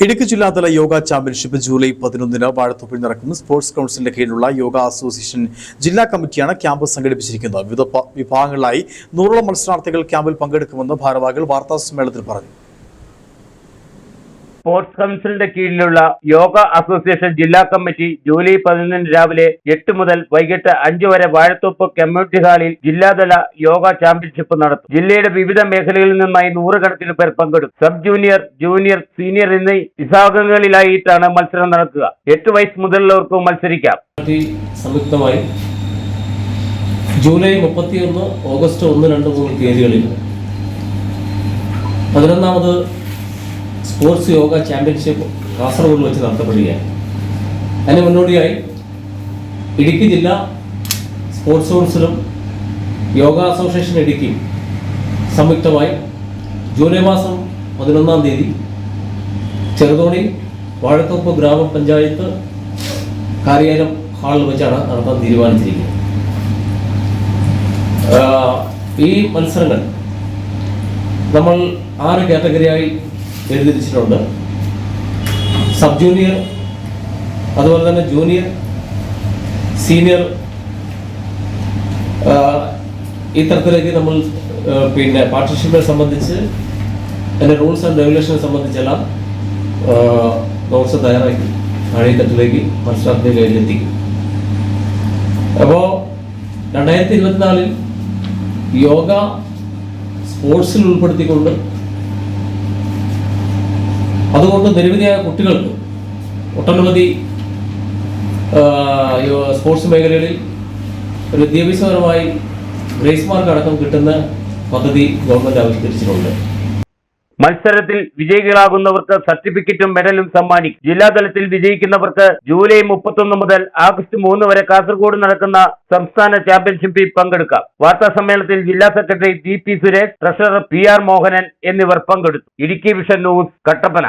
ഇടുക്കി ജില്ലാതല yoga championship July 11 വാഴത്തോപ്പിൽ നടക്കും. Sports കൗൺസിലിന്റെ കീഴിലുള്ള യോഗ അസോസിയേഷൻ ജില്ലാ കമ്മിറ്റിയാണ് ക്യാമ്പ് സംഘടിപ്പിച്ചിരിക്കുന്നത്. വിവിധ വിഭാഗങ്ങളിലായി 100ഓളം മത്സരാർത്ഥികൾ ക്യാമ്പിൽ പങ്കെടുക്കുമെന്ന് ഭാരവാഹികൾ വാർത്താസമ്മേളനത്തിൽ പറഞ്ഞു. സ്പോർട്സ് കൗൺസിലിന്റെ കീഴിലുള്ള യോഗ അസോസിയേഷൻ ജില്ലാ കമ്മിറ്റി ജൂലൈ 11 രാവിലെ 8 മുതൽ വൈകിട്ട് 5 വരെ വാഴത്തോപ്പ് കമ്മ്യൂണിറ്റി ഹാളിൽ ജില്ലാതല യോഗ ചാമ്പ്യൻഷിപ്പ് നടത്തും. ജില്ലയുടെ വിവിധ മേഖലകളിൽ നിന്നായി 100 കണക്കിന് പേർ പങ്കെടുക്കും. സബ് ജൂനിയർ, ജൂനിയർ, സീനിയർ എന്നീ വിഭാഗങ്ങളിലായിട്ടാണ് മത്സരം നടക്കുക. 8 വയസ്സ് മുതലുള്ളവർക്കും മത്സരിക്കാം. സംയുക്തമായി ജൂലൈ 31, ഓഗസ്റ്റ് 1, 2, 3 തീയതികളിൽ 11ാമത് സ്പോർട്സ് യോഗ ചാമ്പ്യൻഷിപ്പ് കാസർഗോഡ് വെച്ച് നടത്തപ്പെടുകയാണ്. അതിന് മുന്നോടിയായി ഇടുക്കി ജില്ലാ സ്പോർട്സ് കൗൺസിലും യോഗ അസോസിയേഷൻ ഇടുക്കി സംയുക്തമായി ജൂലൈ മാസം 11 തീയതി ചെറുതോണി വാഴത്തോപ്പ് ഗ്രാമപഞ്ചായത്ത് കാര്യാലയം ഹാളിൽ വെച്ചാണ് നടത്താൻ തീരുമാനിച്ചിരിക്കുന്നത്. ഈ മത്സരങ്ങൾ നമ്മൾ 6 കാറ്റഗറിയായി വേർതിരിച്ചിട്ടുണ്ട്. സബ് ജൂനിയർ, അതുപോലെ തന്നെ ജൂനിയർ, സീനിയർ, ഈ തരത്തിലേക്ക് നമ്മൾ പാർട്ടിസിപ്പേറ്റ് സംബന്ധിച്ച് അതിൻ്റെ റൂൾസ് ആൻഡ് റെഗുലേഷനെ സംബന്ധിച്ചെല്ലാം നോട്ട്സ് തയ്യാറാക്കി താഴെത്തട്ടിലേക്ക് മത്സരാർത്ഥികളുടെ കയ്യിലെത്തിക്കും. അപ്പോൾ 2024 യോഗ സ്പോർട്സിൽ ഉൾപ്പെടുത്തിക്കൊണ്ട് അതുകൊണ്ട് നിരവധിയായ കുട്ടികൾക്ക് ഒട്ടനവധി സ്പോർട്സ് മേഖലകളിൽ ഒരു വിദ്യാഭ്യാസപരമായി ഗ്രേസ് മാർക്ക് അടക്കം കിട്ടുന്ന പദ്ധതി ഗവൺമെന്റ് ആവിഷ്കരിച്ചിട്ടുണ്ട്. മത്സരത്തിൽ വിജയികളാകുന്നവർക്ക് സർട്ടിഫിക്കറ്റും മെഡലും സമ്മാനിക്കും. ജില്ലാതലത്തിൽ വിജയിക്കുന്നവർക്ക് ജൂലൈ 31 മുതൽ ആഗസ്റ്റ് 3 വരെ കാസർഗോഡ് നടക്കുന്ന സംസ്ഥാന ചാമ്പ്യൻഷിപ്പിൽ പങ്കെടുക്കാം. വാർത്താ സമ്മേളനത്തിൽ ജില്ലാ secretary DP Suresh, treasurer PR Mohanan എന്നിവർ പങ്കെടുത്തു. Idukki vision news, Kattappana.